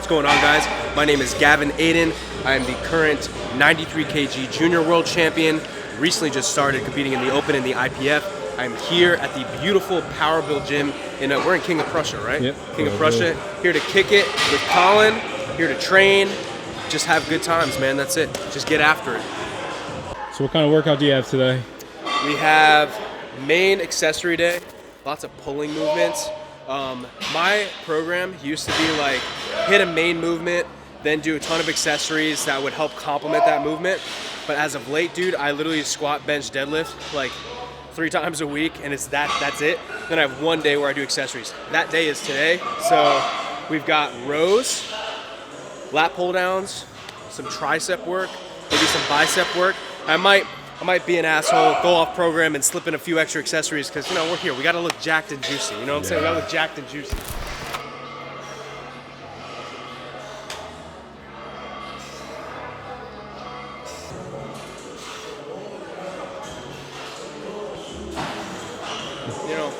What's going on, guys? My name is Gavin Adin. I am the current 93 kg junior world champion. Recently just started competing in the Open and the IPF. I'm here at the beautiful PWRBLD Gym. We're in King of Prussia, right? Yep. King of Prussia. Here to kick it with Collin. Here to train. Just have good times, man. That's it. Just get after it. So what kind of workout do you have today? We have main accessory day. Lots of pulling movements. My program used to be like hit a main movement, then do a ton of accessories that would help complement that movement. But as of late, dude, I literally squat, bench, deadlift like 3 times a week, and that's it. Then I have one day where I do accessories. That day is today. So we've got rows, lat pulldowns, some tricep work, maybe some bicep work. I might be an asshole, go off program and slip in a few extra accessories because, you know, we're here. We got to look jacked and juicy. You know what I'm saying? We got to look jacked and juicy. You know,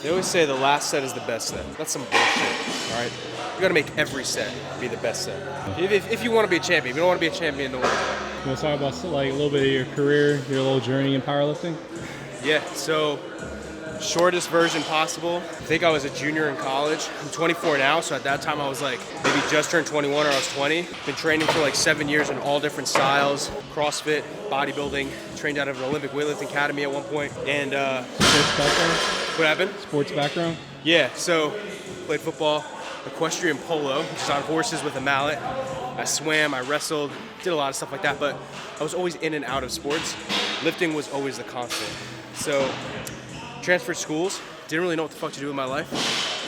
they always say the last set is the best set. That's some bullshit, all right? You got to make every set be the best set. If you want to be a champion, if you don't want to be a champion, don't worry. You want to talk about like a little bit of your career, your little journey in powerlifting? Yeah, so shortest version possible. I think I was a junior in college. I'm 24 now, so at that time I was like maybe just turned 21 or I was 20. Been training for like 7 years in all different styles, CrossFit, bodybuilding, trained out of an Olympic weightlifting academy at one point. And Sports background? What happened? Sports background? Yeah, so played football, equestrian polo, which is on horses with a mallet. I swam, I wrestled, did a lot of stuff like that, but I was always in and out of sports. Lifting was always the constant. So transferred schools, didn't really know what the fuck to do with my life.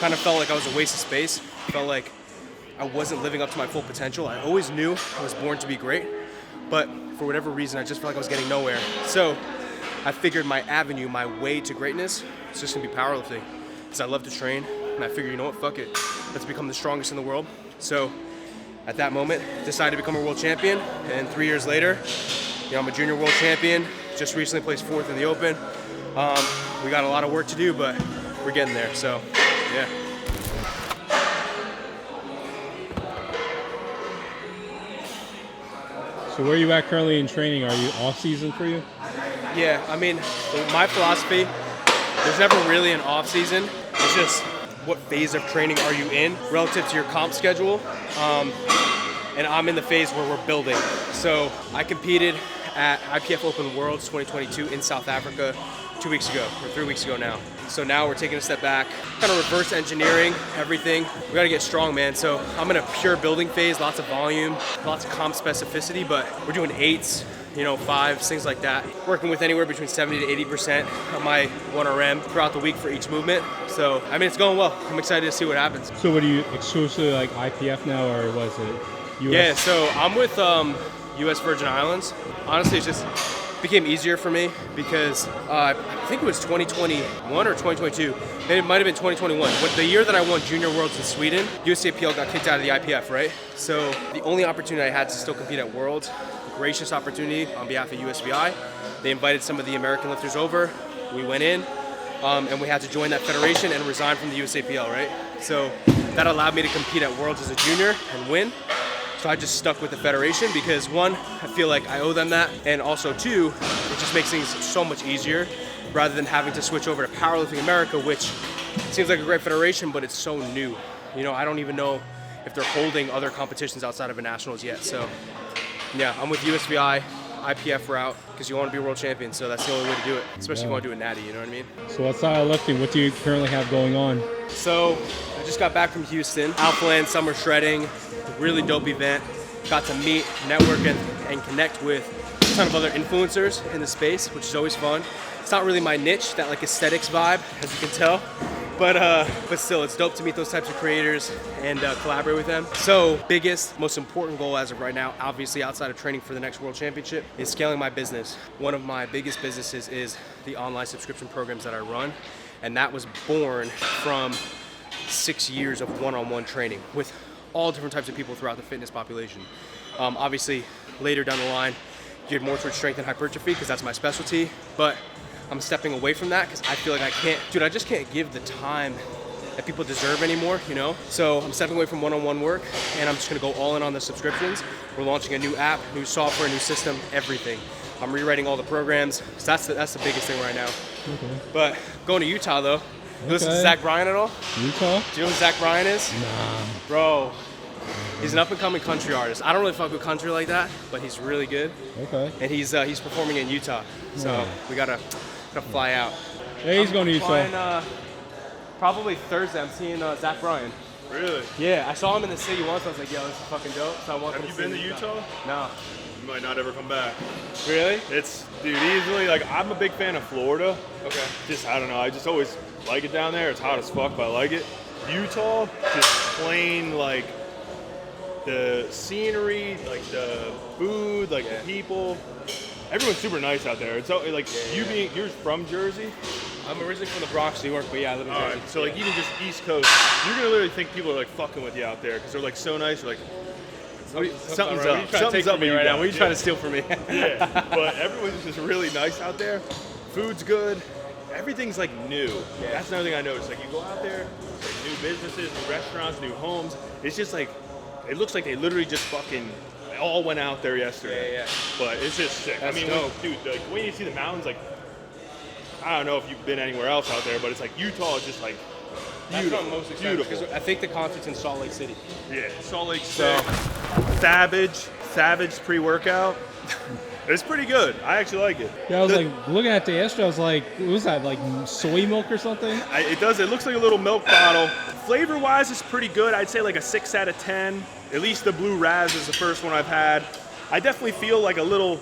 Kind of felt like I was a waste of space. Felt like I wasn't living up to my full potential. I always knew I was born to be great, but for whatever reason, I just felt like I was getting nowhere. So I figured my avenue, my way to greatness, is just gonna be powerlifting. Because I love to train, and I figured, you know what, fuck it. Let's become the strongest in the world. So at that moment, decided to become a world champion, and 3 years later, you know, I'm a junior world champion. Just recently placed 4th in the Open. We got a lot of work to do, but we're getting there. So, yeah. So where are you at currently in training? Are you off season for you? Yeah, I mean, my philosophy, there's never really an off season. It's just what phase of training are you in relative to your comp schedule. And I'm in the phase where we're building. So I competed at IPF Open Worlds 2022 in South Africa 2 weeks ago, or 3 weeks ago now. So now we're taking a step back, kind of reverse engineering everything. We gotta get strong, man. So I'm in a pure building phase, lots of volume, lots of comp specificity, but we're doing 8s, you know, 5s, things like that. Working with anywhere between 70 to 80% of my 1RM throughout the week for each movement. So, I mean, it's going well. I'm excited to see what happens. So what are you, exclusively like IPF now, or was it US? Yeah, so I'm with US Virgin Islands. Honestly, it just became easier for me because I think it was 2021 or 2022. Maybe it might have been 2021. The year that I won Junior Worlds in Sweden, USAPL got kicked out of the IPF, right? So the only opportunity I had to still compete at Worlds, gracious opportunity on behalf of USVI. They invited some of the American lifters over. We went in, and we had to join that federation and resign from the USAPL, right? So that allowed me to compete at Worlds as a junior and win. So I just stuck with the federation because 1, I feel like I owe them that, and also 2, it just makes things so much easier rather than having to switch over to Powerlifting America, which seems like a great federation, but it's so new. You know, I don't even know if they're holding other competitions outside of a nationals yet. So yeah, I'm with USVI, IPF route, because you want to be a world champion, so that's the only way to do it, especially if you want to do it natty, you know what I mean? So outside of lifting, what do you currently have going on? So I just got back from Houston, Alphaland Summer Shredding, really dope event. Got to meet, network, and connect with a ton of other influencers in the space, which is always fun. It's not really my niche, that like aesthetics vibe, as you can tell. But still, it's dope to meet those types of creators and collaborate with them. So biggest, most important goal as of right now, obviously outside of training for the next World Championship, is scaling my business. One of my biggest businesses is the online subscription programs that I run. And that was born from 6 years of one-on-one training with all different types of people throughout the fitness population. Obviously, later down the line, geared more towards strength and hypertrophy because that's my specialty. But I'm stepping away from that because I feel like I just can't give the time that people deserve anymore, you know? So I'm stepping away from one-on-one work, and I'm just gonna go all in on the subscriptions. We're launching a new app, new software, new system, everything. I'm rewriting all the programs. So that's the biggest thing right now. Okay. But going to Utah though, you listen to Zach Bryan at all? Utah? Do you know who Zach Bryan is? Nah. Bro, he's an up-and-coming country artist. I don't really fuck with country like that, but he's really good. Okay. And he's performing in Utah, so we gotta fly out. Yeah, he's going to Utah. Flying, probably Thursday. I'm seeing Zach Bryan. Really? Yeah, I saw him in the city once. I was like, yo, this is fucking dope. So I want Have you been to Utah? No. You might not ever come back. Really? It's, dude, easily, like, I'm a big fan of Florida. Okay. Just, I don't know, I just always like it down there. It's hot as fuck, but I like it. Utah, just plain, like, the scenery, like, the food, like, the people. Everyone's super nice out there. It's like, you're from Jersey? I'm originally from the Bronx, New York, but yeah, I live in Jersey. All right, so, like, even just East Coast, you're gonna literally think people are, like, fucking with you out there, because they're, like, so nice. You're like, something's up. What are you trying to take from me right now? What are you trying to steal from me? Yeah, but everyone's just really nice out there. Food's good. Everything's like new. Yeah. That's another thing I noticed. Like you go out there, like new businesses, new restaurants, new homes. It's just like, it looks like they literally just fucking all went out there yesterday. Yeah. But it's just sick. That's I mean, dope. dude, like when you see the mountains, like, I don't know if you've been anywhere else out there, but it's like Utah is just like That's beautiful. what I'm most excited Beautiful. because I think the concert's in Salt Lake City. Yeah, Salt Lake So- City. Savage pre-workout. It's pretty good. I actually like it. Yeah, I was like looking at the yesterday. I was like, what was that, like soy milk or something? It looks like a little milk bottle. Flavor-wise, it's pretty good. I'd say like a 6 out of 10. At least the Blue Raz is the first one I've had. I definitely feel like a little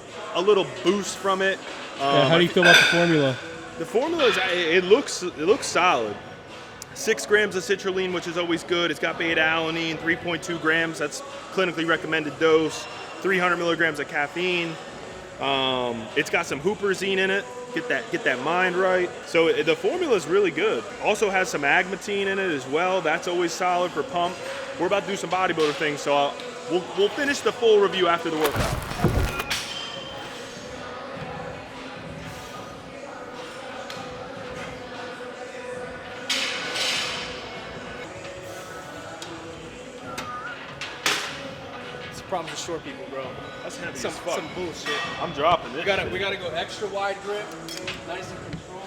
boost from it. Yeah, how do you feel about the formula? The formula is it looks solid. 6 grams of citrulline, which is always good. It's got beta-alanine, 3.2 grams. That's clinically recommended dose. 300 milligrams of caffeine. It's got some huperzine in it. Get that mind right. So the formula is really good. Also has some agmatine in it as well. That's always solid for pump. We're about to do some bodybuilder things, so we'll finish the full review after the workout. Problems with short people, bro. That's heavy Some as fuck. bullshit. I'm dropping this. We gotta go extra wide grip, nice and controlled.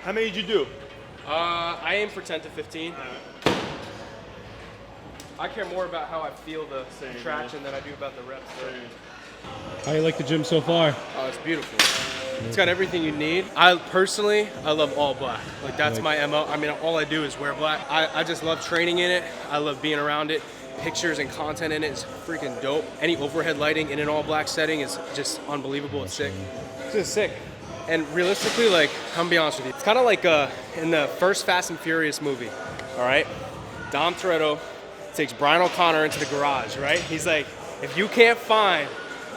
How many did you do? I aim for 10 to 15. I care more about how I feel the traction than I do about the reps. How do you like the gym so far? Oh, it's beautiful. It's got everything you need. I love all black. Like that's my MO. I mean, all I do is wear black. I just love training in it. I love being around it. Pictures and content in it is freaking dope. Any overhead lighting in an all black setting is just unbelievable. It's sick. It's just sick. And realistically, like, I'm gonna be honest with you, it's kind of like in the first Fast and Furious movie, all right? Dom Toretto takes Brian O'Connor into the garage, right? He's like, if you can't find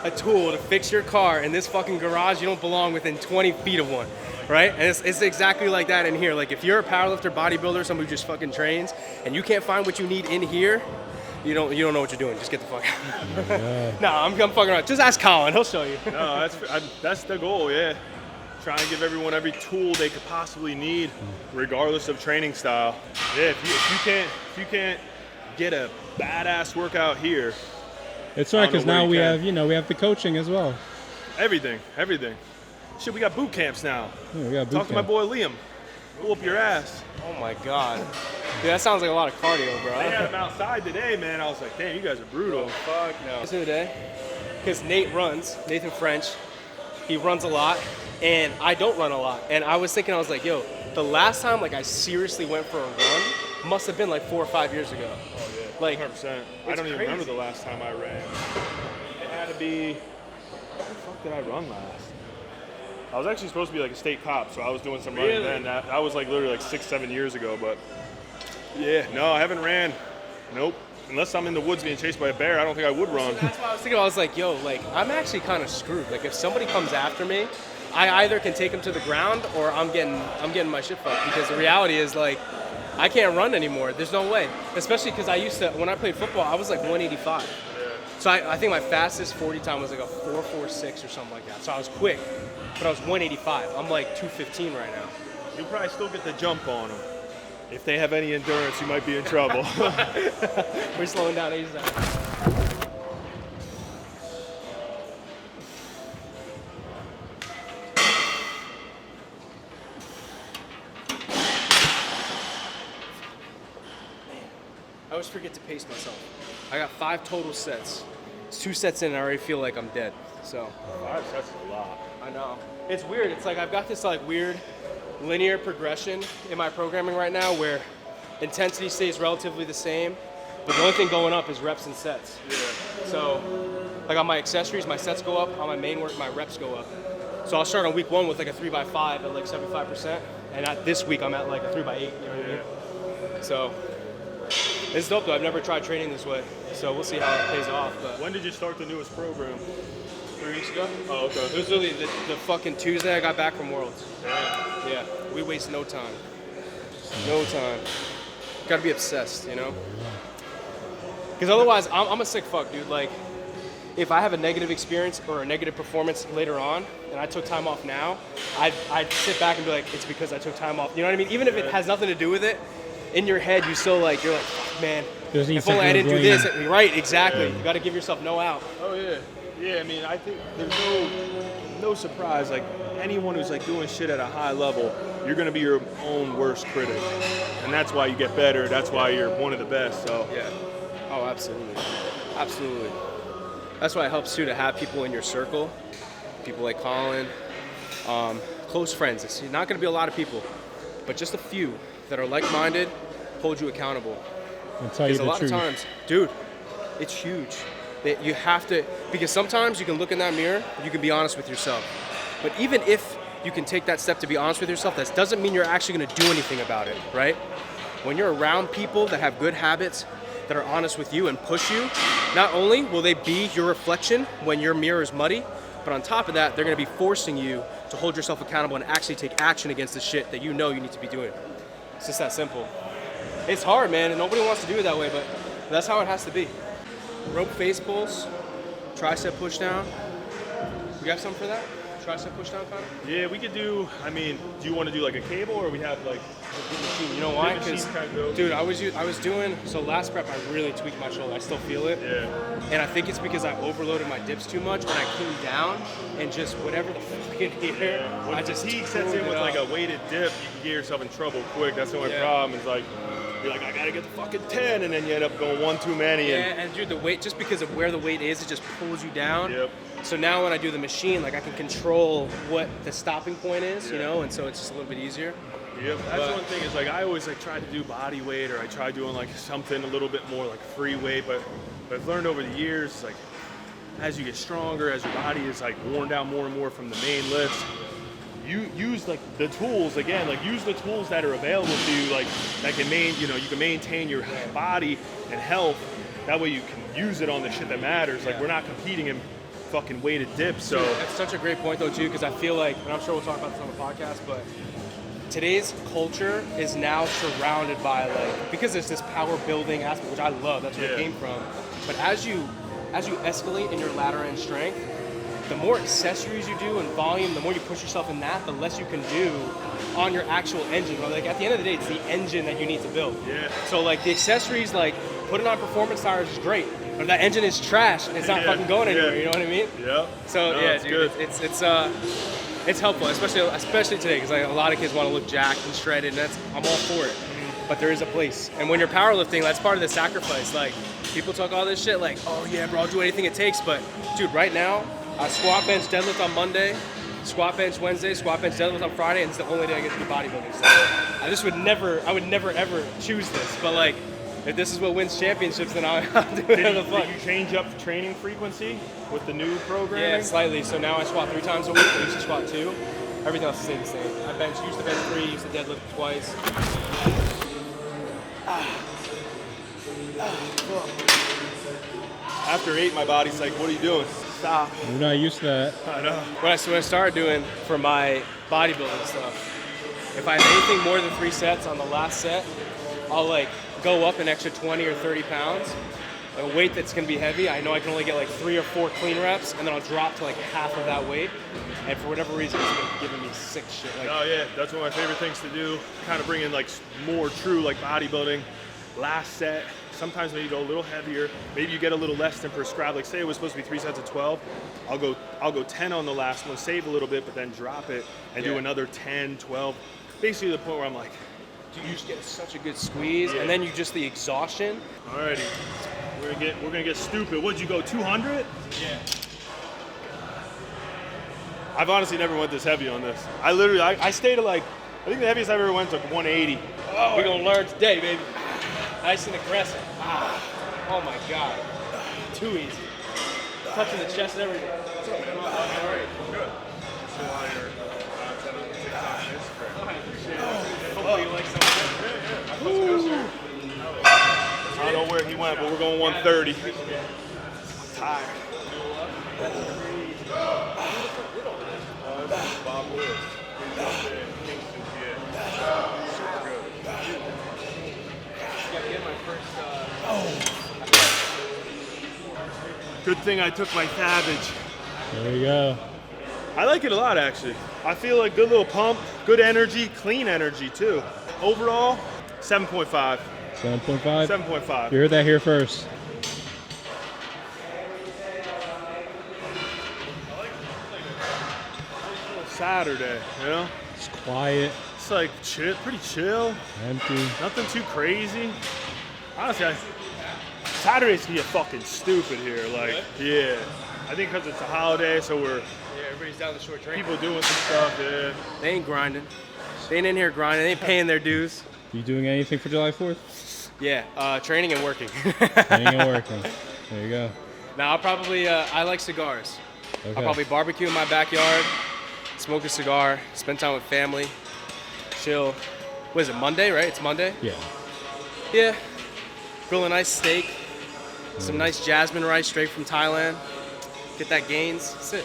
a tool to fix your car in this fucking garage, you don't belong within 20 feet of one, right? And it's exactly like that in here. Like, if you're a powerlifter, bodybuilder, somebody who just fucking trains, and you can't find what you need in here, you don't know what you're doing. Just get the fuck out. Yeah. No, I'm fucking around. Just ask Collin, he'll show you. No, that's the goal, yeah. Trying to give everyone every tool they could possibly need, regardless of training style. Yeah, if you can't get a badass workout here, It's all right, because now we have the coaching as well. everything. Shit, we got boot camps now. Yeah, we got boot Talk to my camp. boy Liam. We'll whoop your ass. Oh my God. Dude, that sounds like a lot of cardio, bro. They had him outside today, man. I was like, damn, you guys are brutal. Fuck no. Listen today, because Nathan French, he runs a lot, and I don't run a lot. And I was thinking, I was like, yo, the last time like I seriously went for a run must have been like 4 or 5 years ago. Oh yeah, Like, 100%. I don't even remember the last time I ran. It had to be. What the fuck did I run last? I was actually supposed to be like a state cop, so I was doing some running Really? then. That was like literally like 6-7 years ago, but yeah, no, I haven't ran. Nope. Unless I'm in the woods being chased by a bear, I don't think I would run. That's why I was thinking. I was like, yo, like I'm actually kind of screwed. Like if somebody comes after me, I either can take him to the ground or I'm getting my shit fucked. Because the reality is like I can't run anymore. There's no way. Especially because I used to, when I played football, I was like 185. Yeah. So I think my fastest 40 time was like a 4.46 or something like that. So I was quick. but I was 185. I'm like 215 right now. You'll probably still get the jump on them. If they have any endurance, you might be in trouble. We're slowing down ASAP. I always forget to pace myself. I got 5 total sets. It's 2 sets in and I already feel like I'm dead. So 5 sets is a lot. I know. It's weird. It's like I've got this like weird linear progression in my programming right now where intensity stays relatively the same, but the only thing going up is reps and sets. Yeah. So like on my accessories, my sets go up. On my main work, my reps go up. So I'll start on week 1 with like a 3x5 at like 75%, and this week I'm at like a 3x8. You know what I mean? So it's dope though. I've never tried training this way, so we'll see how it pays off. But When did you start the newest program? 3 weeks ago. Oh, okay. It was literally the fucking Tuesday I got back from Worlds. Yeah. Yeah, we waste no time. No time. Gotta be obsessed, you know? Because otherwise, I'm a sick fuck, dude. Like, if I have a negative experience or a negative performance later on, and I took time off now, I'd sit back and be like, it's because I took time off. You know what I mean? Even if it has nothing to do with it, in your head, you're like, fuck, man, if only I didn't do this. Right, exactly. You gotta give yourself no out. Oh, yeah. Yeah, I mean, I think there's no surprise. Like, anyone who's like doing shit at a high level, you're gonna be your own worst critic, and that's why you get better. That's why you're one of the best. So yeah. Oh, absolutely, absolutely. That's why it helps too to have people in your circle, people like Collin, close friends. It's not gonna be a lot of people, but just a few that are like-minded, hold you accountable. I'll tell you Because the a lot truth. of times, dude, it's huge. That you have to, because sometimes you can look in that mirror, you can be honest with yourself. But even if you can take that step to be honest with yourself, that doesn't mean you're actually gonna do anything about it, right? When you're around people that have good habits, that are honest with you and push you, not only will they be your reflection when your mirror is muddy, but on top of that, they're gonna be forcing you to hold yourself accountable and actually take action against the shit that you know you need to be doing. It's just that simple. It's hard, man, and nobody wants to do it that way, but that's how it has to be. Rope face pulls, tricep push down. We got something for that? Tricep push down, Connor? yeah, we could do. I mean, do you want to do like a cable, or we have like? You know why? Big machine Because, kind of go. dude, I was doing, so last prep I really tweaked my shoulder. I still feel it. Yeah. And I think it's because I overloaded my dips too much when I came down and just whatever the fuck in here, When I just fatigue sets threw in it with like up. a weighted dip, you can get yourself in trouble quick. That's the only Yeah. problem. Is like you're like, I gotta get the fucking 10, and then you end up going one too many. Yeah, and dude, the weight, just because of where the weight is, it just pulls you down. Yep. So now when I do the machine, like I can control what the stopping point is, you Yeah. know, and so it's just a little bit easier. Yep. That's But- one thing is like I always like try to do body weight, or I try doing like something a little bit more like free weight, but I've learned over the years like as you get stronger, as your body is like worn down more and more from the main lifts, you use like the tools again, like use the tools that are available to you, like that can you can maintain your body and health. That way you can use it on the shit that matters. Like Yeah. we're not competing in fucking weighted dips. So That's such a great point though too, because I feel like, and I'm sure we'll talk about this on the podcast, but today's culture is now surrounded by like, because there's this power building aspect, which I love, that's where Yeah. it came from. But as you escalate in your ladder end strength, the more accessories you do and volume, the more you push yourself in that, the less you can do on your actual engine. Like at the end of the day, it's the engine that you need to build. Yeah. So like the accessories, like putting on performance tires is great, but if that engine is trash, it's not Yeah. fucking going anywhere. Yeah. You know what I mean? yeah. So No, yeah, it's dude, good. it's helpful, especially today, because like a lot of kids want to look jacked and shredded, and I'm all for it. But there is a place, and when you're powerlifting, that's part of the sacrifice. Like people talk all this shit, like, oh yeah, bro, I'll do anything it takes. But dude, right now, I squat, bench, deadlift on Monday, squat, bench Wednesday, squat, bench, deadlift on Friday, and it's the only day I get to do bodybuilding. So I would never ever choose this. But like, if this is what wins championships, then I'll do whatever the fuck. Did you change up training frequency with the new program? Yeah, slightly. So now I squat 3 times a week. I used to squat 2. Everything else stayed the same. I used to bench 3, used to deadlift twice. After 8, my body's like, what are you doing? Stop. We're not used to that. I know. What I started doing for my bodybuilding stuff, if I have anything more than 3 sets on the last set, I'll like go up an extra 20 or 30 pounds a weight that's gonna be heavy, I know I can only get like 3 or 4 clean reps, and then I'll drop to like half of that weight. And for whatever reason, it's been giving me sick shit. Like, oh yeah, that's one of my favorite things to do. Kind of bring in like more true like bodybuilding. Last set, sometimes maybe you go a little heavier. Maybe you get a little less than prescribed. Like say it was supposed to be 3 sets of 12. I'll go 10 on the last one, save a little bit, but then drop it and do another 10, 12. Basically the point where I'm like, dude, you just get such a good squeeze, and then you just the exhaustion. alrighty, we're gonna get stupid. What'd you go, 200? Yeah. I've honestly never went this heavy on this. I stayed at like, I think the heaviest I've ever went was like 180. Oh, we're gonna learn today, baby. Nice and aggressive. Oh my God. Too easy. Touching the chest and everything. What's up, man? All right. Good. Hopefully you like something. I don't know where he went, but we're going 130. I'm tired. Good thing I took my Savage. There you go. I like it a lot, actually. I feel like good little pump, good energy, clean energy too. Overall, 7.5. 7.5? 7.5. You heard that here first. Saturday, you know? It's quiet, It's like chill, pretty chill. empty. Nothing too crazy. Honestly, Saturdays can get fucking stupid here. Like, yeah. I think because it's a holiday, so we're Everybody's down the short train. people doing some stuff. Yeah. They ain't grinding. They ain't in here grinding. They ain't paying their dues. You doing anything for July 4th? Yeah, training and working. Training and working. There you go. Now I'll probably, I like cigars. Okay. I'll probably barbecue in my backyard, smoke a cigar, spend time with family, chill. What is it, Monday, right? It's Monday? Yeah. Yeah. Grill a nice steak, some nice jasmine rice straight from Thailand. Get that gains. That's it.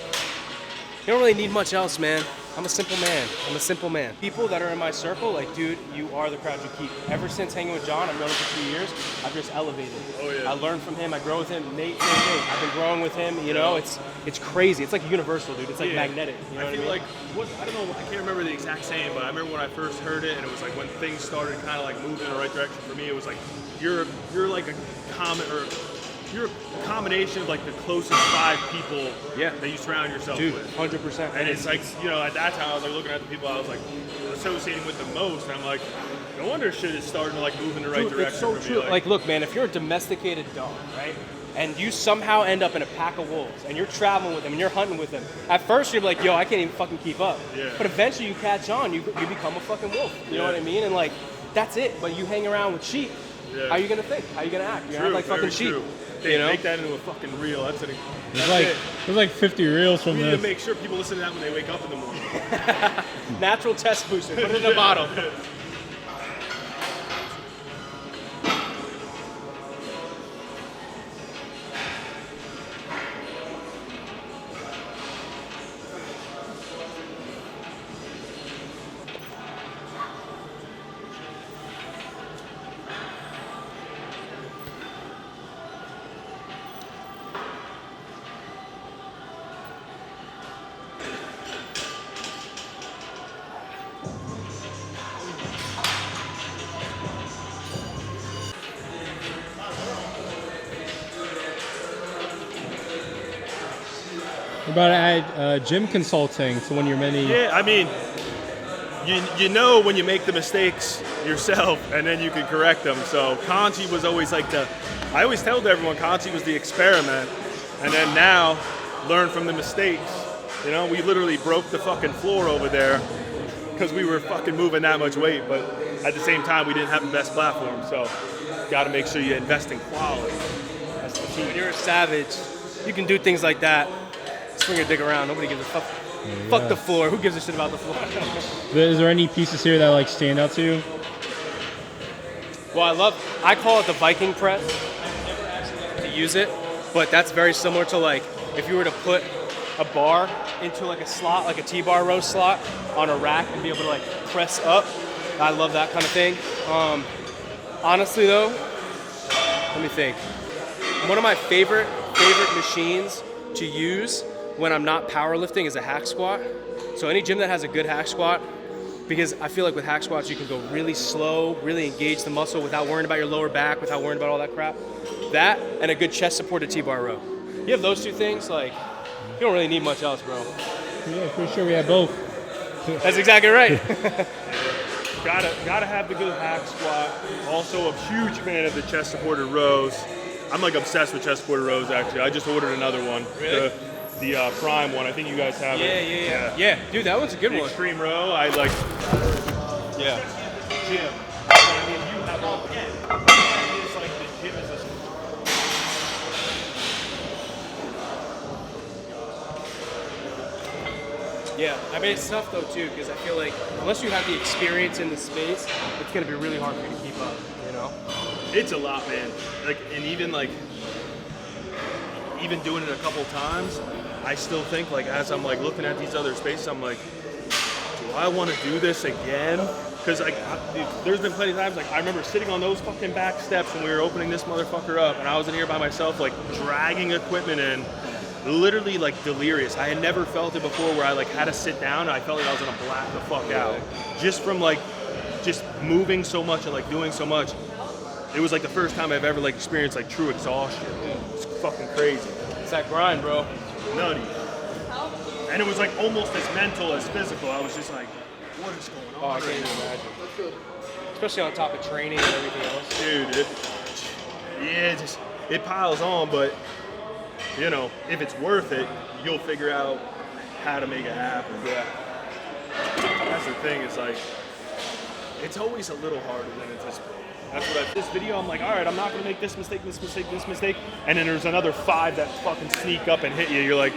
You don't really need much else, man. I'm a simple man. I'm a simple man. People that are in my circle, like, dude, you are the crowd you keep. Ever since hanging with John, I've known him for 2 years, I've just elevated. Oh, yeah. I learned from him. I grow with him. Nate, same thing. I've been growing with him. You know, it's crazy. It's like universal, dude. It's like magnetic. You know I feel what I mean? like, I don't know, I can't remember the exact saying, but I remember when I first heard it, and it was like when things started kind of like moving in the right direction for me, it was like, you're like a you're a combination of like the closest 5 people that you surround yourself Dude, with. 100%. And it's like, you know, at that time I was like looking at the people I was like associating with the most, and I'm like, no wonder shit is starting to like move in the right Dude, direction it's so for true. me. Like, look, man, if you're a domesticated dog, right, and you somehow end up in a pack of wolves, and you're traveling with them, and you're hunting with them, at first you're like, yo, I can't even fucking keep up. Yeah. But eventually you catch on, you become a fucking wolf. You know what I mean? And like, that's it. But you hang around with sheep. Yeah. How you gonna think? How you gonna act? You're True, gonna act like very fucking sheep. true. They You know? make that into a fucking reel. That's it. There's like 50 reels from We need this. to make sure people listen to that when they wake up in the morning. Natural test booster. Put it in a bottle. What about add gym consulting to one of your many? Yeah, I mean, you know when you make the mistakes yourself, and then you can correct them. So Conchi was always like I always tell everyone Conchi was the experiment, and then now learn from the mistakes. You know, we literally broke the fucking floor over there because we were fucking moving that much weight, but at the same time we didn't have the best platform. So got to make sure you invest in quality. That's the key. When you're a savage, you can do things like that. Swing your dick around. Nobody gives a fuck. Fuck the floor. Who gives a shit about the floor? Is there any pieces here that like stand out to you? Well, I call it the Viking press. I've never actually had to use it, but that's very similar to like if you were to put a bar into like a slot, like a T-bar row slot on a rack and be able to like press up. I love that kind of thing. Honestly though, let me think. one of my favorite machines to use when I'm not powerlifting is a hack squat. So any gym that has a good hack squat, because I feel like with hack squats you can go really slow, really engage the muscle without worrying about your lower back, without worrying about all that crap. That and a good chest supported T-bar row. You have those 2 things, like, you don't really need much else, bro. Yeah, pretty sure we have both. That's exactly right. Gotta have the good hack squat. Also a huge fan of the chest supported rows. I'm like obsessed with chest supported rows actually. I just ordered another one. Really? The Prime one. I think you guys have it. Yeah, dude, that one's a good The one. extreme row. I like. Yeah. Gym. I mean, you have all. It's like the gym is a. Yeah, I mean, it's tough though too, because I feel like unless you have the experience in the space, it's gonna be really hard for you to keep up, you know? It's a lot, man. Like, and even doing it a couple times, I still think like as I'm like looking at these other spaces, I'm like, do I want to do this again? Because like, dude, there's been plenty of times like I remember sitting on those fucking back steps when we were opening this motherfucker up, and I was in here by myself, like dragging equipment in. Literally like delirious. I had never felt it before where I like had to sit down and I felt like I was gonna black the fuck out. Just from like, just moving so much and like doing so much. It was like the first time I've ever like experienced like true exhaustion. It's fucking crazy. It's that grind, bro. Nutty. And it was like almost as mental as physical. I was just like, what is going on? Oh, I can't even imagine. Especially on top of training and everything else. Dude, it piles on, but you know, if it's worth it, you'll figure out how to make it happen. Yeah. That's the thing, it's like, it's always a little harder than anticipated. That's what this video, I'm like, all right, I'm not gonna make this mistake, and then there's another 5 that fucking sneak up and hit you. You're like,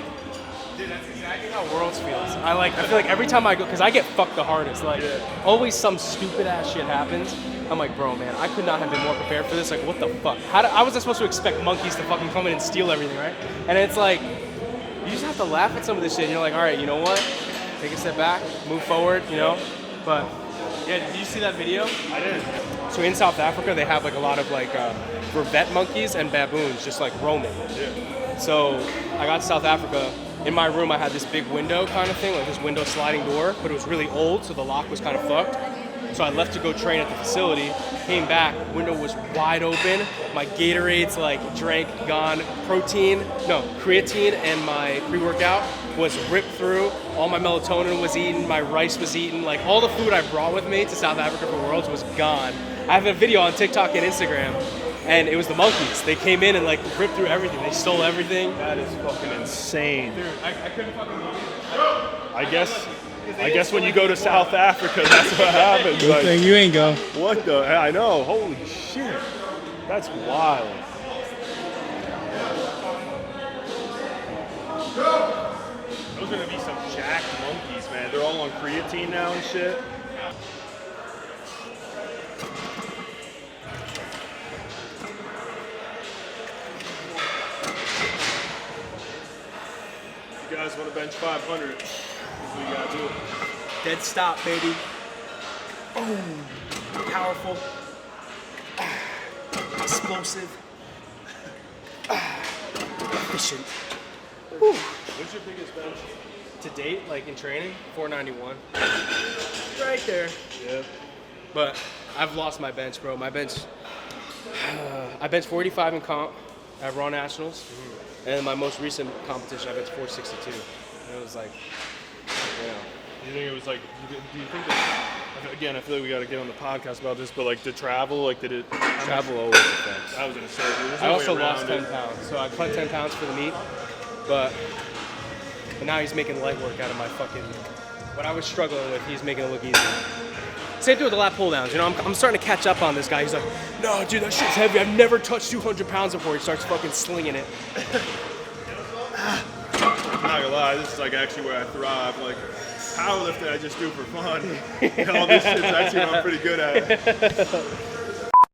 dude, that's exactly how Worlds feels. I feel like every time I go, because I get fucked the hardest. Like, always some stupid ass shit happens. I'm like, bro, man, I could not have been more prepared for this. Like, what the fuck? How was I supposed to expect monkeys to fucking come in and steal everything, right? And it's like, you just have to laugh at some of this shit. And you're like, all right, you know what? Take a step back, move forward, you know? But, yeah, did you see that video? I did. So in South Africa, they have like a lot of like vervet monkeys and baboons just like roaming. Yeah. So I got to South Africa. In my room, I had this big window kind of thing, like this window sliding door, but it was really old, so the lock was kind of fucked. So I left to go train at the facility, came back, window was wide open, my Gatorades like drank, gone, creatine and my pre-workout was ripped through, all my melatonin was eaten, my rice was eaten, like all the food I brought with me to South Africa for Worlds was gone. I have a video on TikTok and Instagram, and it was the monkeys. They came in and like ripped through everything, they stole everything. That is fucking insane. Dude, I couldn't fucking believe it. I guess when you go to South Africa, that's what happens. Good thing you ain't go. What the? I know. Holy shit. That's wild. Those are gonna be some jacked monkeys, man. They're all on creatine now and shit. You guys want to bench 500? That's what you gotta do. Dead stop, baby. Boom. Powerful. Explosive. Efficient. Whew. What's your biggest bench? To date, like in training, 491. Right there. Yeah. But I've lost my bench, bro. My bench, I benched 485 in comp at Raw Nationals. Mm-hmm. And my most recent competition, I benched 462. And it was like, you know. Do you think it was like, do you think that, again, I feel like we got to get on the podcast about this, but like the travel, like did it? Travel always affects. I was going to say, there's I no also way around lost it. 10 pounds. So I cut 10 pounds for the meet. But now he's making light work out of my fucking, what I was struggling with, he's making it look easy. Same thing with the lat pulldowns. You know, I'm starting to catch up on this guy. He's like, no, dude, that shit's heavy. I've never touched 200 pounds before. He starts fucking slinging it. I'm not gonna lie, this is like actually where I thrive. Like powerlifting, I just do for fun. All this shit's actually what I'm pretty good at.